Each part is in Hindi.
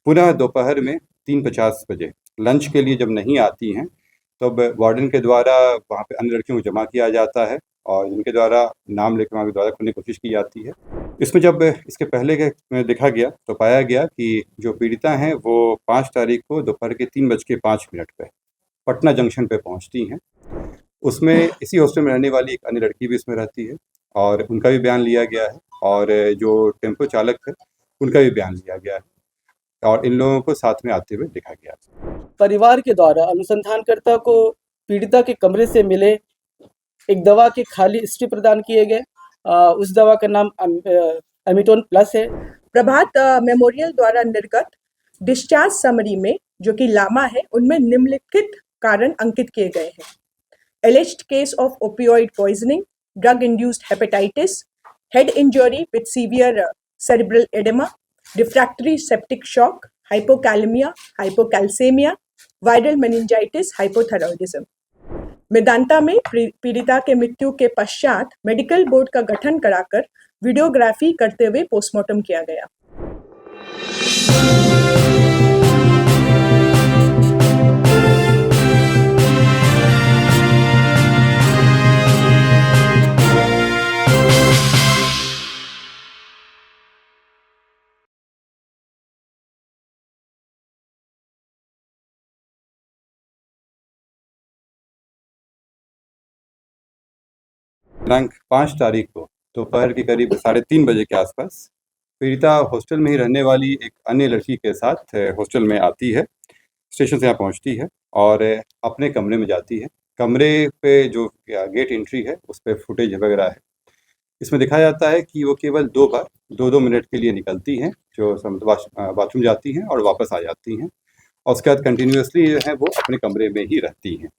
पुनः दोपहर में 3:50 बजे लंच के लिए जब नहीं आती हैं तब वार्डन के द्वारा वहाँ पे अन्य लड़कियों को जमा किया जाता है और इनके द्वारा नाम लेकर वहाँ के द्वारा खोलने की कोशिश की जाती है। इसमें जब इसके पहले के में देखा गया तो पाया गया कि जो पीड़िता हैं वो 5 तारीख को दोपहर के 3:05 पे पटना जंक्शन पे पहुँचती हैं। उसमें इसी हॉस्टल में रहने वाली एक अन्य लड़की भी इसमें रहती है और उनका भी बयान लिया गया है और जो टेम्पो चालक है उनका भी बयान लिया गया है और इन लोगों को साथ में आते हुए देखा गया। परिवार के द्वारा अनुसंधानकर्ता को पीड़िता के कमरे से मिले एक दवा के खाली स्ट्रिप प्रदान किए गए। उस दवा का नाम अमिटोन प्लस है। प्रभात मेमोरियल द्वारा निर्गत डिस्चार्ज समरी में जो कि लामा है उनमें निम्नलिखित कारण अंकित किए गए हैं: एलिज्ड case of opioid poisoning, drug induced hepatitis, head injury with severe cerebral oedema, refractory septic shock, hypokalemia, hypocalcaemia, viral meningitis, hypothyroidism. Medanta में पीड़िता के मृत्यु के पश्चात मेडिकल बोर्ड का गठन कराकर वीडियोग्राफी करते हुए पोस्टमार्टम किया गया। दिनांक 5 तारीख को दोपहर के करीब 3:30 बजे के आसपास पीड़िता हॉस्टल में ही रहने वाली एक अन्य लड़की के साथ हॉस्टल में आती है, स्टेशन से यहाँ पहुँचती है और अपने कमरे में जाती है। कमरे पे जो गेट एंट्री है उस पर फुटेज वगैरह है। इसमें दिखाया जाता है कि वो केवल 2 बार 2-2 मिनट के लिए निकलती हैं, जो बाथरूम जाती हैं और वापस आ जाती हैं और उसके बाद कंटिन्यूसली जो है वो अपने कमरे में ही रहती हैं।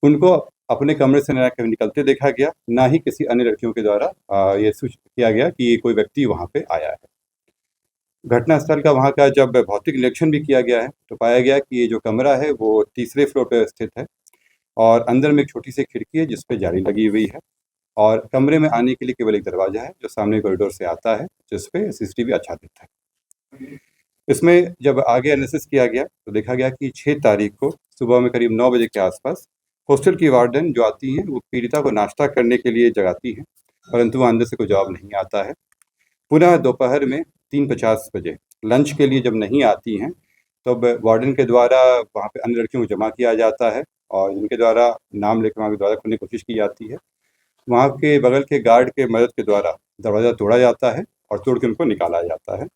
उनको अपने कमरे से ना कभी निकलते देखा गया, ना ही किसी अन्य लड़कियों के द्वारा ये सूचित किया गया कि कोई व्यक्ति वहाँ पे आया है। घटनास्थल का वहाँ का जब भौतिक निरीक्षण भी किया गया है तो पाया गया कि ये जो कमरा है वो तीसरे फ्लोर पर स्थित है और अंदर में एक छोटी सी खिड़की है जिस पे जाली लगी हुई है और कमरे में आने के लिए केवल एक दरवाज़ा है जो सामने कॉरिडोर से आता है, जिस पे सीसीटीवी आच्छादित है। इसमें जब आगे एनालिसिस किया गया तो देखा गया कि 6 तारीख को सुबह में करीब 9 बजे के आसपास हॉस्टल की वार्डन जो आती हैं वो पीड़िता को नाश्ता करने के लिए जगाती हैं, परंतु वहाँ अंदर से कोई जवाब नहीं आता है। पुनः दोपहर में 3:50 बजे लंच के लिए जब नहीं आती हैं तब वार्डन के द्वारा वहाँ पे अन्य लड़कियों को जमा किया जाता है और इनके द्वारा नाम लेकर वहाँ के द्वारा खोलने की कोशिश की जाती है। वहाँ के बगल के गार्ड के मदद के द्वारा दरवाज़ा तोड़ा जाता है और तोड़ के उनको निकाला जाता है।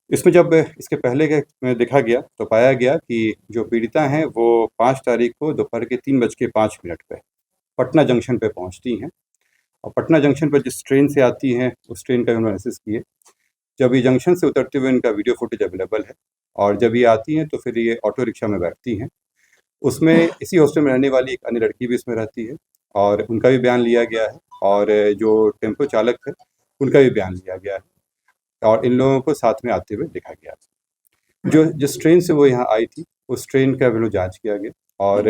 इसमें जब इसके पहले के में देखा गया तो पाया गया कि जो पीड़िता हैं वो 5 तारीख को दोपहर के 3:05 पे पटना जंक्शन पे पहुंचती हैं और पटना जंक्शन पर जिस ट्रेन से आती हैं उस ट्रेन का एनालिसिस किए। जब ये जंक्शन से उतरते हुए इनका वीडियो फुटेज अवेलेबल है और जब ये आती हैं तो फिर ये ऑटो रिक्शा में बैठती हैं। उसमें इसी हॉस्टल में रहने वाली एक अन्य लड़की भी इसमें रहती है और उनका भी बयान लिया गया है और जो टेम्पो चालक है उनका भी बयान लिया गया है और इन लोगों को साथ में आते हुए देखा गया। जो जिस ट्रेन से वो यहाँ आई थी उस ट्रेन का भी जांच किया गया और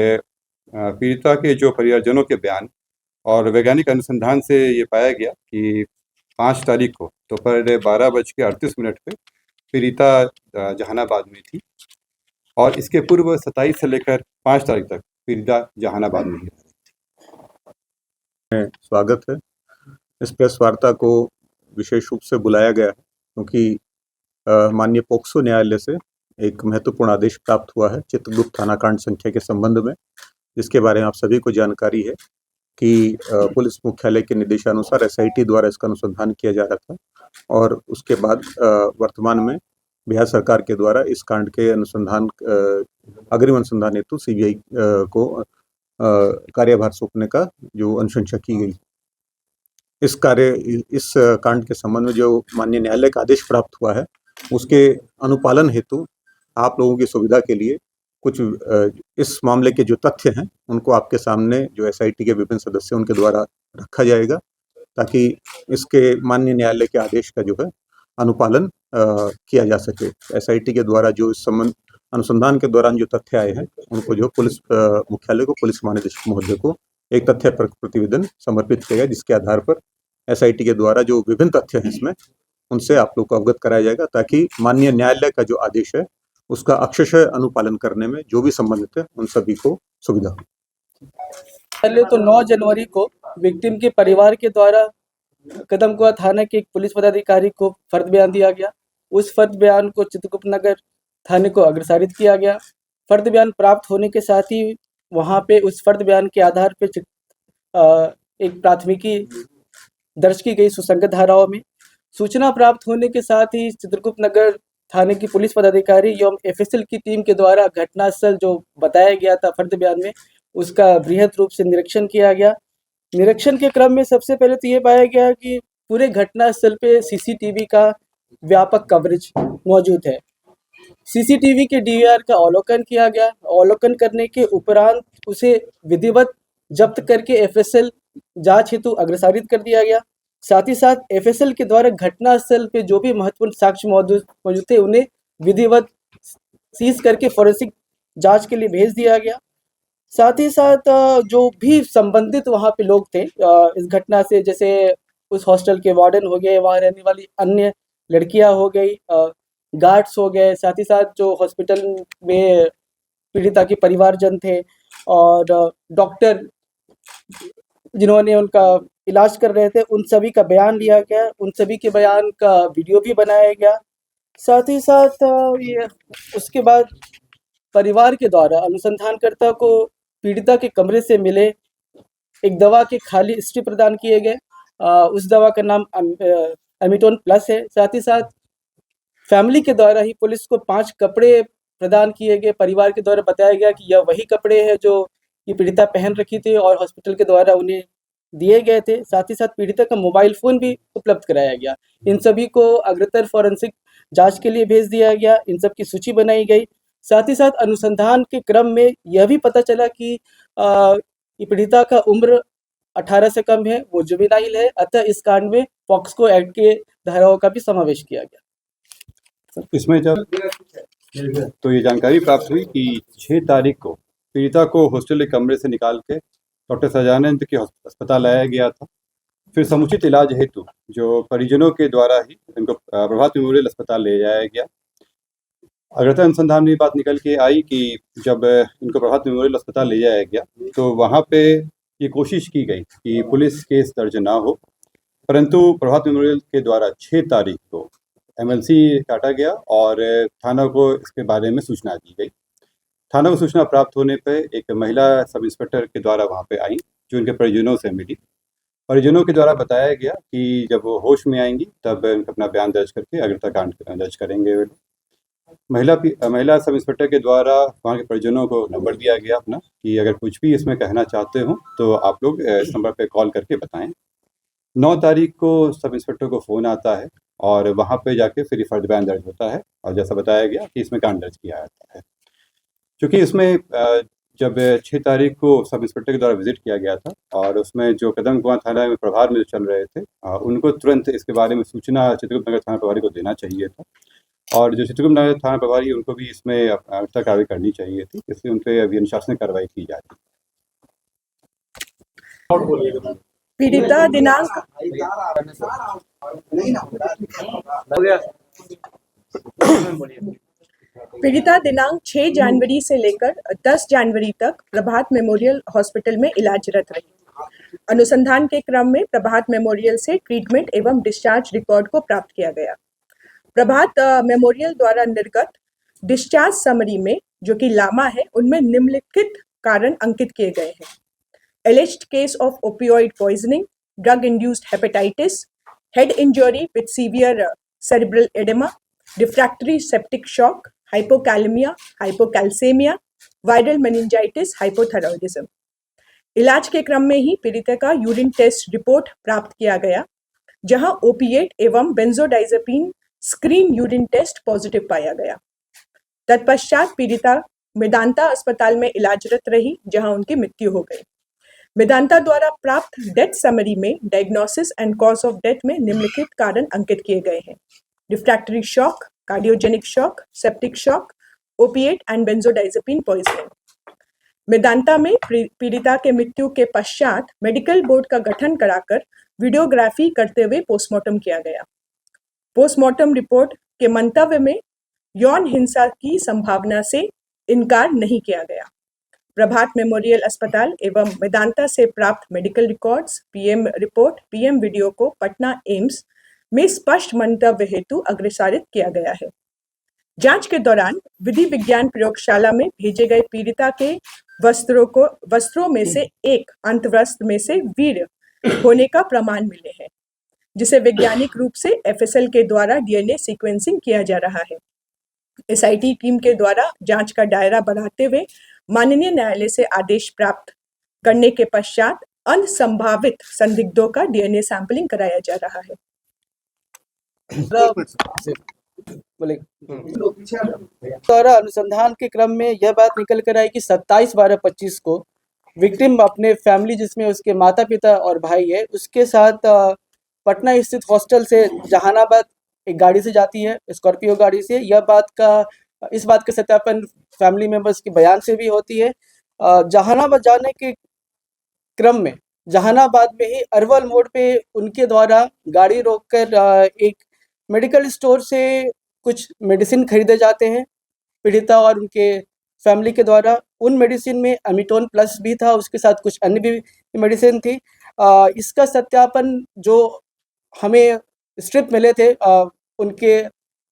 पीड़िता के जो परिवारजनों के बयान और वैज्ञानिक अनुसंधान से ये पाया गया कि 5 तारीख को दोपहर 12:38 पे पीड़िता जहानाबाद में थी और इसके पूर्व 27 से लेकर 5 तारीख तक पीड़िता जहानाबाद में ही रही। स्वागत है। इस प्रेस वार्ता को विशेष रूप से बुलाया गया है क्योंकि माननीय पोक्सो न्यायालय से एक महत्वपूर्ण आदेश प्राप्त हुआ है चित्रगुप्त थानाकांड संख्या के संबंध में, जिसके बारे में आप सभी को जानकारी है कि पुलिस मुख्यालय के निर्देशानुसार एसआईटी द्वारा इसका अनुसंधान किया जा रहा था और उसके बाद वर्तमान में बिहार सरकार के द्वारा इस कांड के अनुसंधान अग्रिम अनुसंधान हेतु सीबीआई को कार्यभार सौंपने का जो अनुशंसा की गई। इस कांड के संबंध में जो माननीय न्यायालय का आदेश प्राप्त हुआ है उसके अनुपालन हेतु आप लोगों की सुविधा के लिए कुछ इस मामले के जो तथ्य हैं उनको आपके सामने जो एसआईटी के विभिन्न सदस्य उनके द्वारा रखा जाएगा ताकि इसके माननीय न्यायालय के आदेश का जो है अनुपालन किया जा सके। एसआईटी के द्वारा जो इस संबंध अनुसंधान के दौरान जो तथ्य आए हैं उनको जो पुलिस मुख्यालय को, पुलिस महानिदेशक महोदय को एक तथ्य प्रतिवेदन समर्पित किया गया, जिसके आधार पर एसआईटी के द्वारा जो विभिन्न तथ्य हैं इसमें उनसे आप लोग को अवगत कराया जाएगा ताकि माननीय न्यायालय का जो आदेश है उसका अक्षरशः अनुपालन करने में जो भी संबंधित है उन सभी को सुविधा हो। पहले तो 9 जनवरी को विक्टिम के परिवार के द्वारा कदमकुआं थाना के एक पुलिस पदाधिकारी को फर्द बयान दिया गया। उस फर्द बयान को चित्रगुप्त नगर थाने को अग्रसारित किया गया। फर्द बयान प्राप्त होने के साथ ही वहाँ पे उस फर्द बयान के आधार पे एक प्राथमिकी दर्ज की गई सुसंगत धाराओं में। सूचना प्राप्त होने के साथ ही चित्रगुप्त नगर थाने की पुलिस पदाधिकारी एवं एफएसएल की टीम के द्वारा घटनास्थल जो बताया गया था फर्द बयान में, उसका बृहद रूप से निरीक्षण किया गया। निरीक्षण के क्रम में सबसे पहले तो ये पाया गया कि पूरे घटनास्थल पे सीसीटीवी का व्यापक कवरेज मौजूद है। सीसीटीवी के डीवीआर का अवलोकन किया गया। अवलोकन करने के उपरांत उसे विधिवत जब्त करके एफएसएल जांच हेतु अग्रसारित कर दिया गया। साथ ही साथ एफएसएल के द्वारा घटनास्थल पे जो भी महत्वपूर्ण साक्ष्य मौजूद थे उन्हें विधिवत सीज करके फोरेंसिक जांच के लिए भेज दिया गया। साथ ही साथ जो भी संबंधित वहाँ पे लोग थे इस घटना से, जैसे उस हॉस्टल के वार्डन हो गए, वहाँ रहने वाली अन्य लड़कियां हो गई, गार्ड्स हो गए, साथ ही साथ जो हॉस्पिटल में पीड़िता के परिवारजन थे और डॉक्टर जिन्होंने उनका इलाज कर रहे थे, उन सभी का बयान लिया गया। उन सभी के बयान का वीडियो भी बनाया गया। साथ ही साथ ये उसके बाद परिवार के द्वारा अनुसंधानकर्ता को पीड़िता के कमरे से मिले एक दवा के खाली स्ट्रिप प्रदान किए गए। उस दवा का नाम एमिटोन प्लस है। साथ ही साथ फैमिली के द्वारा ही पुलिस को 5 कपड़े प्रदान किए गए। परिवार के द्वारा बताया गया कि यह वही कपड़े हैं जो ये पीड़िता पहन रखी थी और हॉस्पिटल के द्वारा उन्हें दिए गए थे। साथ ही साथ पीड़िता का मोबाइल फ़ोन भी उपलब्ध कराया गया। इन सभी को अग्रतर फॉरेंसिक जांच के लिए भेज दिया गया। इन सब की सूची बनाई गई। साथ ही साथ अनुसंधान के क्रम में यह भी पता चला कि ये पीड़िता का उम्र 18 से कम है, वो जुवेनाइल है, अतः इस कांड में पॉक्सो एक्ट के धाराओं का भी समावेश किया गया। इसमें जब तो ये जानकारी प्राप्त हुई कि 6 तारीख को पीड़िता को हॉस्टल के कमरे से निकाल के डॉक्टर सजानंद के अस्पताल लाया गया था। फिर समुचित इलाज हेतु जो परिजनों के द्वारा ही इनको प्रभात मेमोरियल अस्पताल ले जाया गया। अग्रतर अनुसंधान में बात निकल के आई कि जब इनको प्रभात मेमोरियल अस्पताल ले जाया गया तो वहाँ पे ये कोशिश की गई कि पुलिस केस दर्ज ना हो, परंतु प्रभात मेमोरियल के द्वारा 6 तारीख को एमएलसी काटा गया और थाना को इसके बारे में सूचना दी गई। थाना को सूचना प्राप्त होने पे एक महिला सब इंस्पेक्टर के द्वारा वहाँ पे आई, जो इनके परिजनों से मिली। परिजनों के द्वारा बताया गया कि जब वो होश में आएंगी तब इनका अपना बयान दर्ज करके अग्रता कांड दर्ज करेंगे। महिला सब इंस्पेक्टर के द्वारा वहाँ के परिजनों को नंबर दिया गया अपना कि अगर कुछ भी इसमें कहना चाहते हो तो आप लोग इस नंबर पे कॉल करके बताएं। 9 तारीख को सब इंस्पेक्टर को फ़ोन आता है और वहाँ पे जाके फिर फर्द बयान दर्ज होता है और जैसा बताया गया कि इसमें कांड दर्ज किया जाता है। क्योंकि इसमें जब 6 तारीख को सब इंस्पेक्टर के द्वारा विजिट किया गया था और उसमें जो कदमकुआं थाना में प्रभार में चल रहे थे उनको तुरंत इसके बारे में सूचना चित्रगुप्त नगर थाना प्रभारी को देना चाहिए था और जो चित्रगुप्त नगर थाना प्रभारी उनको भी इसमें अग्रता कार्रवाई करनी चाहिए थी, इसलिए उन पर अभी अनुशासनिक कार्रवाई की जा रही है। पीड़िता दिनांक पीड़िता दिनांक 6 जनवरी से लेकर 10 जनवरी तक प्रभात मेमोरियल हॉस्पिटल में इलाजरत रही। अनुसंधान के क्रम में प्रभात मेमोरियल से ट्रीटमेंट एवं डिस्चार्ज रिकॉर्ड को प्राप्त किया गया। प्रभात मेमोरियल द्वारा निर्गत डिस्चार्ज समरी में जो कि लामा है, उनमें निम्नलिखित कारण अंकित किए गए हैं: एलिज्ड case of opioid poisoning, drug induced hepatitis, head injury with severe cerebral edema, refractory septic shock, hypokalemia, hypocalcemia, viral meningitis, hypothyroidism। इलाज के क्रम में ही पीड़िता का यूरिन टेस्ट रिपोर्ट प्राप्त किया गया, जहां ओपिएट एवं benzodiazepine screen urine test positive पाया गया। तत्पश्चात पीड़िता मेदांता अस्पताल में इलाजरत रही, जहां उनकी मृत्यु हो गई। मेदांता द्वारा प्राप्त डेथ समरी में diagnosis and cause of death में निम्नलिखित कारण अंकित किए गए हैं: refractory shock, cardiogenic shock, septic shock, opiate and benzodiazepine poisoning. Medanta में पीड़िता के मृत्यु के पश्चात मेडिकल बोर्ड का गठन कराकर वीडियोग्राफी करते हुए पोस्टमार्टम किया गया। पोस्टमार्टम रिपोर्ट के मंतव्य में यौन हिंसा की संभावना से इनकार नहीं किया गया। प्रभात मेमोरियल अस्पताल एवं मेदांता से प्राप्त medical records, PM report, PM video को पटना एम्स में स्पष्ट मंतव्य हेतु अग्रेसारित किया गया है। जांच के दौरान विधि विज्ञान प्रयोगशाला में भेजे गए पीड़िता के वस्त्रों में से एक अंतवस्त्र में से वीर्य होने का प्रमाण मिले हैं, जिसे वैज्ञानिक रूप से एफएसएल के द्वारा डीएनए सीक्वेंसिंग किया जा रहा है। एसआईटी टीम के द्वारा जांच का दायरा बढ़ाते हुए माननीय न्यायालय से आदेश प्राप्त करने के पश्चात अन्य संभावित संदिग्धों का डीएनए सैंपलिंग कराया जा रहा है। द्वारा अनुसंधान के क्रम में यह बात निकल कर आई कि 27/12/25 को विक्टिम अपने फैमिली, जिसमें उसके माता पिता और भाई है, उसके साथ पटना स्थित हॉस्टल से जहानाबाद एक गाड़ी से जाती है, स्कॉर्पियो गाड़ी से। इस बात का सत्यापन फैमिली मेंबर्स के बयान से भी होती है। जहानाबाद जाने के क्रम में जहानाबाद में ही अरवल मोड़ पे उनके द्वारा गाड़ी रोककर एक मेडिकल स्टोर से कुछ मेडिसिन खरीदे जाते हैं पीड़िता और उनके फैमिली के द्वारा। उन मेडिसिन में एमिटोन प्लस भी था, उसके साथ कुछ अन्य भी मेडिसिन थी। इसका सत्यापन जो हमें स्ट्रिप मिले थे उनके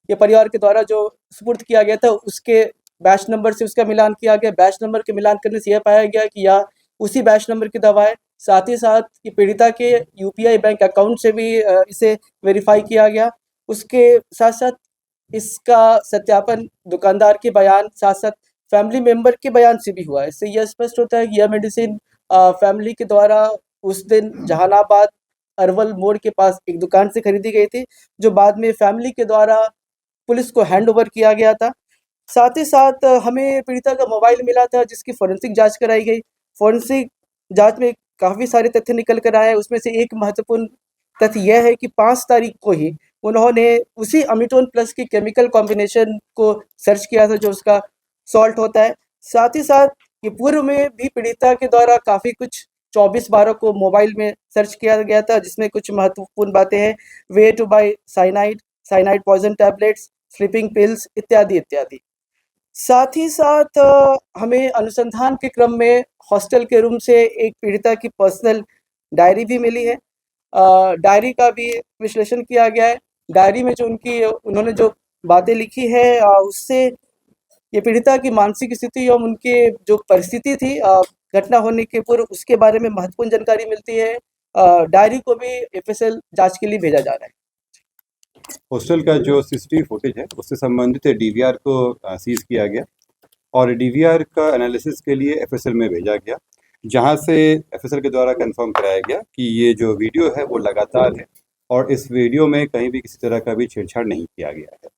ये परिवार के द्वारा जो सुपुर्द किया गया था, उसके बैच नंबर से उसका मिलान किया गया। बैच नंबर के मिलान करने से यह पाया गया कि यह उसी बैच नंबर की दवा है। साथ ही साथ ये पीड़िता के यूपीआई बैंक अकाउंट से भी इसे वेरीफाई किया गया। उसके साथ साथ इसका सत्यापन दुकानदार के बयान, साथ साथ फैमिली मेंबर के बयान से भी हुआ है। इससे यह स्पष्ट होता है कि यह मेडिसिन फैमिली के द्वारा उस दिन जहानाबाद अरवल मोड़ के पास एक दुकान से खरीदी गई थी, जो बाद में फैमिली के द्वारा पुलिस को हैंड ओवर किया गया था। साथ ही साथ हमें पीड़िता का मोबाइल मिला था, जिसकी फॉरेंसिक जांच कराई गई। फॉरेंसिक जांच में काफ़ी सारे तथ्य निकल कर आए। उसमें से एक महत्वपूर्ण तथ्य यह है कि 5 तारीख को ही उन्होंने उसी अमिटोन प्लस की केमिकल कॉम्बिनेशन को सर्च किया था, जो उसका सॉल्ट होता है। साथ ही साथ ये पूर्व में भी पीड़िता के द्वारा काफ़ी कुछ 24/12 को मोबाइल में सर्च किया गया था, जिसमें कुछ महत्वपूर्ण बातें हैं। Way to buy cyanide poison tablets, sleeping pills इत्यादि इत्यादि। साथ ही साथ हमें अनुसंधान के क्रम में हॉस्टल के रूम से एक पीड़िता की पर्सनल डायरी भी मिली है। डायरी का भी विश्लेषण किया गया है। डायरी में जो उन्होंने जो बातें लिखी है, उससे ये पीड़िता की मानसिक स्थिति और उनके जो परिस्थिति थी घटना होने के पूर्व, उसके बारे में महत्वपूर्ण जानकारी मिलती है। डायरी को भी एफएसएल जांच के लिए भेजा जा रहा है। हॉस्टल का जो सीसीटीवी फुटेज है उससे संबंधित डीवीआर को सीज किया गया और डीवीआर का एनालिसिस के लिए एफएसएल में भेजा गया, जहां से एफएसएल के द्वारा कंफर्म कराया गया कि ये जो वीडियो है वो लगातार है और इस वीडियो में कहीं भी किसी तरह का भी छेड़छाड़ नहीं किया गया है।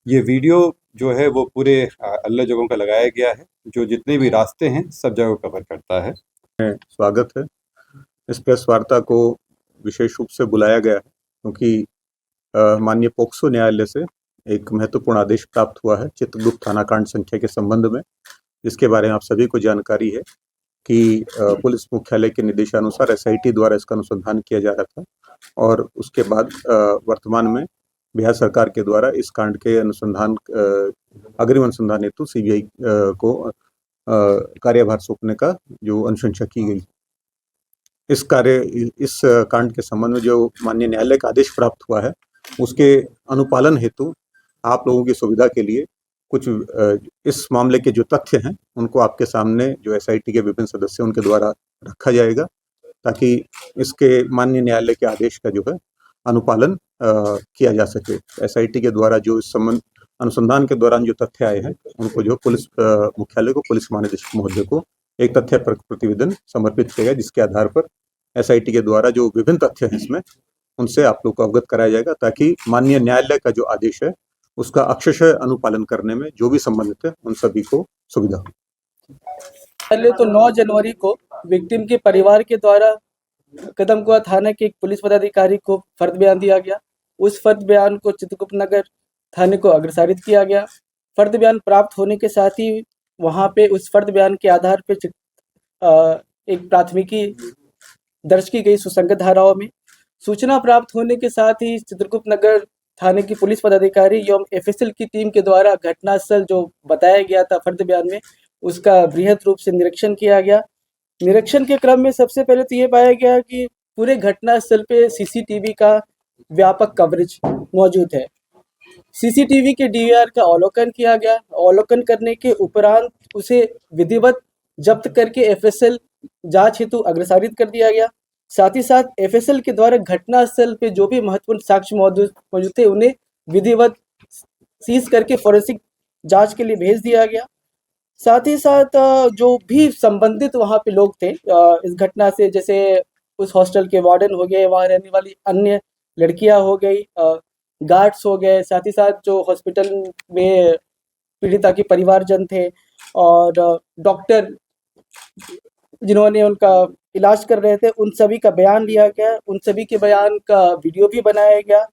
ये वीडियो जो है वो पूरे अल्लाह जगहों का लगाया गया है, जो जितने भी रास्ते हैं सब जगह कवर करता है। स्वागत है। इस प्रेस वार्ता को विशेष रूप से बुलाया गया है क्योंकि माननीय पोक्सो न्यायालय से एक महत्वपूर्ण आदेश प्राप्त हुआ है चित्रगुप्त थाना कांड संख्या के संबंध में, जिसके बारे में आप सभी को जानकारी है कि पुलिस मुख्यालय के निर्देशानुसार एसआईटी द्वारा इसका अनुसंधान किया जा रहा था और उसके बाद वर्तमान में बिहार सरकार के द्वारा इस कांड के अनुसंधान अग्रिम अनुसंधान हेतु सीबीआई को कार्यभार सौंपने का जो अनुशंसा की गई। इस कांड के संबंध में जो माननीय न्यायालय का आदेश प्राप्त हुआ है, उसके अनुपालन हेतु आप लोगों की सुविधा के लिए कुछ इस मामले के जो तथ्य हैं उनको आपके सामने जो एसआईटी के विभिन्न सदस्य उनके द्वारा रखा जाएगा, ताकि इसके माननीय न्यायालय के आदेश का जो है अनुपालन किया जा सके। एसआईटी के द्वारा जो इस संबंध अनुसंधान के दौरान जो तथ्य आए हैं उनको जो पुलिस मुख्यालय को, पुलिस महानिदेशक महोदय को एक तथ्य प्रतिवेदन समर्पित किया गया, जिसके आधार पर एसआईटी के द्वारा जो विभिन्न तथ्य हैं इसमें उनसे आप लोग को अवगत कराया जाएगा, ताकि माननीय न्यायालय का जो आदेश है उसका अक्षरशः अनुपालन करने में जो भी संबंधित है उन सभी को सुविधा हो। पहले तो 9 जनवरी को विक्टिम के परिवार के द्वारा कदमकुआ थाना के एक पुलिस पदाधिकारी को फर्द बयान दिया गया। उस फर्द बयान को चित्रगुप्त नगर थाने को अग्रसारित किया गया। फर्द बयान प्राप्त होने के साथ ही वहां पे उस फर्द बयान के आधार पर एक प्राथमिकी दर्ज की गई सुसंगत धाराओं में। सूचना प्राप्त होने के साथ ही चित्रगुप्त नगर थाने की पुलिस पदाधिकारी एवं एफएसएल की टीम के द्वारा घटनास्थल जो बताया गया था फर्द बयान में, उसका बृहद रूप से निरीक्षण किया गया। निरीक्षण के क्रम में सबसे पहले तो ये पाया गया कि पूरे घटनास्थल पे सीसीटीवी का व्यापक कवरेज मौजूद है। सीसीटीवी के डीवीआर का अवलोकन किया गया। अवलोकन करने के उपरांत उसे विधिवत जब्त करके एफएसएल जांच हेतु अग्रसारित कर दिया गया। साथ ही साथ एफएसएल के द्वारा घटनास्थल पे जो भी महत्वपूर्ण साक्ष्य मौजूद थे उन्हें विधिवत सीज करके फोरेंसिक जांच के लिए भेज दिया गया। साथ ही साथ जो भी संबंधित वहाँ पे लोग थे इस घटना से, जैसे उस हॉस्टल के वार्डन हो गए, वहाँ रहने वाली अन्य लड़कियां हो गई, गार्ड्स हो गए, साथ ही साथ जो हॉस्पिटल में पीड़िता के परिवारजन थे और डॉक्टर जिन्होंने उनका इलाज कर रहे थे, उन सभी का बयान लिया गया। उन सभी के बयान का वीडियो भी बनाया गया।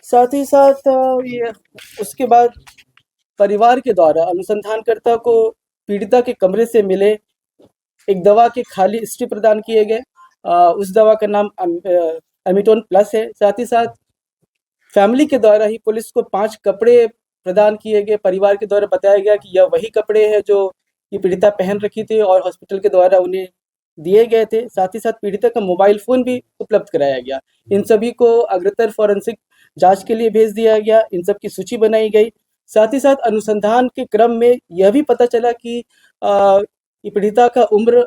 साथ ही साथ ये उसके बाद परिवार के द्वारा अनुसंधानकर्ता को पीड़िता के कमरे से मिले एक दवा के खाली स्ट्रिप प्रदान किए गए। उस दवा का नाम एमिटोन प्लस है। साथ ही साथ फैमिली के द्वारा ही पुलिस को 5 कपड़े प्रदान किए गए। परिवार के द्वारा बताया गया कि यह वही कपड़े हैं जो ये पीड़िता पहन रखी थी और हॉस्पिटल के द्वारा उन्हें दिए गए थे। साथ ही साथ पीड़िता का मोबाइल फ़ोन भी उपलब्ध कराया गया। इन सभी को अग्रतर फॉरेंसिक जांच के लिए भेज दिया गया। इन सब की सूची बनाई गई। साथ ही साथ अनुसंधान के क्रम में यह भी पता चला कि ये पीड़िता का उम्र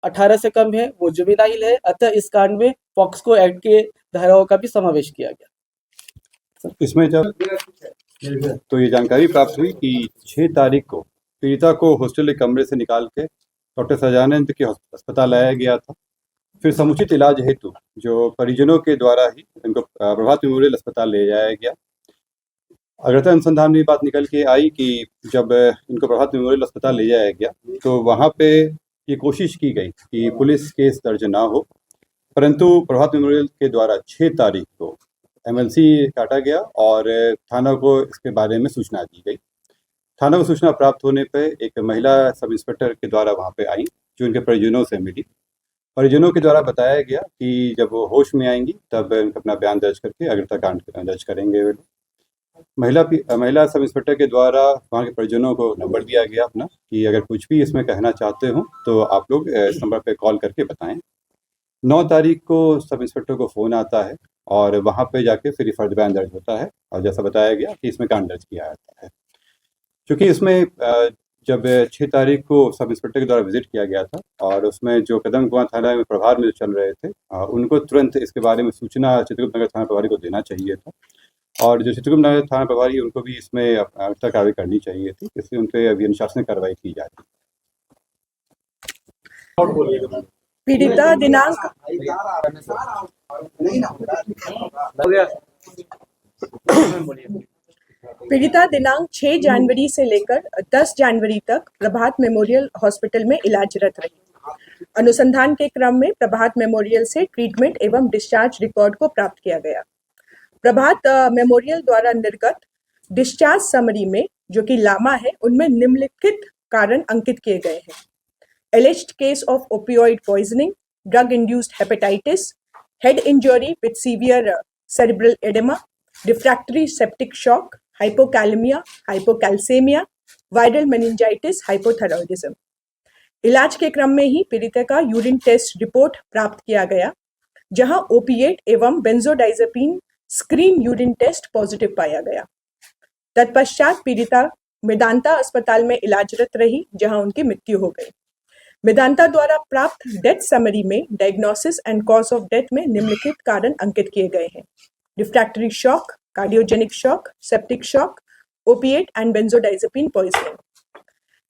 18 से कम है, वो जुवेनाइल है। अतः इस कांड में पॉक्सो एक्ट के धाराओं का भी समावेश किया गया। इसमें जब तो ये जानकारी प्राप्त हुई कि 6 तारीख को पीड़िता को हॉस्टल के कमरे से निकाल के डॉक्टर सजानंद के अस्पताल लाया गया था। फिर समुचित इलाज हेतु जो परिजनों के द्वारा ही इनको प्रभात मेमोरियल अस्पताल ले जाया गया। अग्रतर अनुसंधान में बात निकल के आई कि जब इनको प्रभात मेमोरियल अस्पताल ले जाया गया तो वहाँ पे ये कोशिश की गई कि पुलिस केस दर्ज ना हो, परंतु प्रभात मेमोरियल के द्वारा 6 तारीख को एमएलसी काटा गया और थाना को इसके बारे में सूचना दी गई। थाना को सूचना प्राप्त होने पर एक महिला सब इंस्पेक्टर के द्वारा वहाँ पे आई, जो उनके परिजनों से मिली। परिजनों के द्वारा बताया गया कि जब वो होश में आएंगी तब अपना बयान दर्ज करके अग्रता कांड दर्ज करेंगे। महिला सब इंस्पेक्टर के द्वारा वहाँ के परिजनों को नंबर दिया गया अपना कि अगर कुछ भी इसमें कहना चाहते हो तो आप लोग इस नंबर पे कॉल करके बताएं। 9 तारीख को सब इंस्पेक्टर को फ़ोन आता है और वहाँ पे जाके फिर फर्द बयान दर्ज होता है और जैसा बताया गया कि इसमें कांड दर्ज किया जाता है। क्योंकि इसमें जब 6 तारीख को सब इंस्पेक्टर के द्वारा विजिट किया गया था और उसमें जो कदम कुआं थाना में प्रभार में चल रहे थे उनको तुरंत इसके बारे में सूचना चित्रकूट नगर थाना प्रभारी को देना चाहिए था और जो चित्रकूट नगर थाना प्रभारी उनको भी इसमें कार्रवाई करनी चाहिए थी, इसलिए उन पर अभी अनुशासनिक कार्रवाई की जा रही है। पीड़िता दिनांक पीड़िता दिनांक 6 जनवरी से लेकर 10 जनवरी तक प्रभात मेमोरियल हॉस्पिटल में इलाजरत रही। अनुसंधान के क्रम में प्रभात मेमोरियल से ट्रीटमेंट एवं डिस्चार्ज रिकॉर्ड को प्राप्त किया गया। प्रभात मेमोरियल द्वारा निर्गत डिस्चार्ज समरी में, जो कि लामा है, उनमें निम्नलिखित कारण अंकित किए गए हैं: एलिज्ड case of opioid poisoning, drug induced hepatitis, head injury with severe cerebral oedema, refractory septic shock, hypokalemia, hypocalcaemia, viral meningitis, hypothyroidism. इलाज के क्रम में ही पीड़िता का यूरिन टेस्ट रिपोर्ट प्राप्त किया गया, जहां ओपिएट एवं benzodiazepine screen urine test positive पाया गया। तत्पश्चात पीड़िता मेदांता अस्पताल में इलाजरत रही, जहां उनकी मृत्यु हो गई। मेदांता द्वारा प्राप्त डेथ समरी में diagnosis and cause of death में निम्नलिखित कारण अंकित किए गए हैं: refractory shock, cardiogenic shock, septic shock, opiate and benzodiazepine poisoning.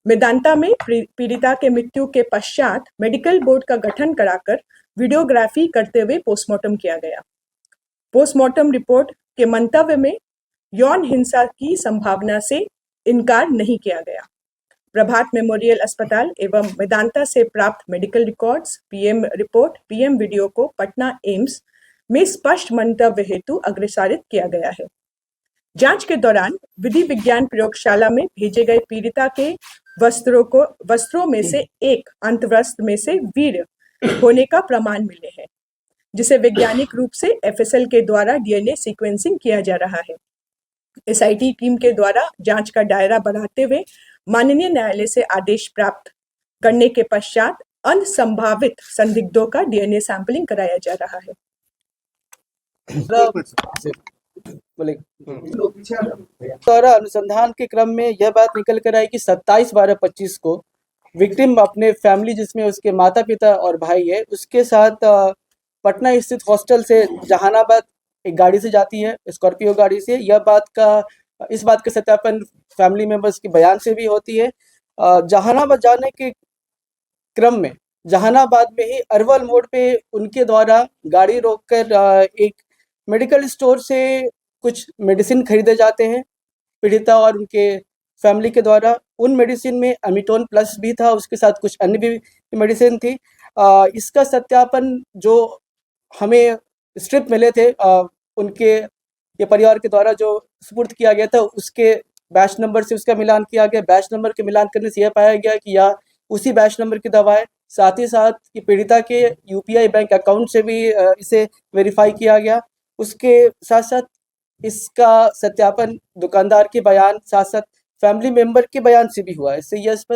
Medanta में पीड़िता के मृत्यु के पश्चात मेडिकल बोर्ड का गठन कराकर वीडियोग्राफी करते हुए पोस्टमार्टम किया गया। पोस्टमार्टम रिपोर्ट के मंतव्य में यौन हिंसा की संभावना से इनकार नहीं किया गया। प्रभात मेमोरियल अस्पताल एवं मेदांता से प्राप्त medical records, PM report, PM video को पटना एम्स में स्पष्ट मंतव्य हेतु अग्रसारित किया गया है। जांच के दौरान विधि विज्ञान प्रयोगशाला में भेजे गए पीड़िता के वस्त्रों में से एक अंतवस्त्र में से वीर्य होने का प्रमाण मिले हैं, जिसे वैज्ञानिक रूप से एफएसएल के द्वारा डीएनए सीक्वेंसिंग किया जा रहा है। एसआईटी टीम के द्वारा जांच का दायरा बढ़ाते हुए माननीय न्यायालय से आदेश प्राप्त करने के पश्चात अन्य संभावित संदिग्धों का डीएनए सैंपलिंग कराया जा रहा है। बोले द्वारा अनुसंधान के क्रम में यह बात निकल कर आई कि 27/12/25 को विक्टिम अपने फैमिली जिसमें उसके माता पिता और भाई है उसके साथ पटना स्थित हॉस्टल से जहानाबाद एक गाड़ी से जाती है, स्कॉर्पियो गाड़ी से। इस बात का सत्यापन फैमिली मेंबर्स के बयान से भी होती है। जहानाबाद जाने के क्रम में जहानाबाद में ही अरवल मोड़ पे उनके द्वारा गाड़ी रोककर एक मेडिकल स्टोर से कुछ मेडिसिन खरीदे जाते हैं पीड़िता और उनके फैमिली के द्वारा। उन मेडिसिन में अमिटोन प्लस भी था, उसके साथ कुछ अन्य भी मेडिसिन थी। इसका सत्यापन जो हमें स्ट्रिप मिले थे उनके ये परिवार के द्वारा जो सुपुर्द किया गया था उसके बैच नंबर से उसका मिलान किया गया। बैच नंबर के मिलान करने से यह पाया गया कि यह उसी बैच नंबर की दवाएं, साथ ही साथ ये पीड़िता के यूपीआई बैंक अकाउंट से भी इसे वेरीफाई किया गया। उसके साथ साथ इसका सत्यापन दुकानदार के बयान साथ साथ फैमिली मेंबर के बयान से भी हुआ है। इससे यह स्पष्ट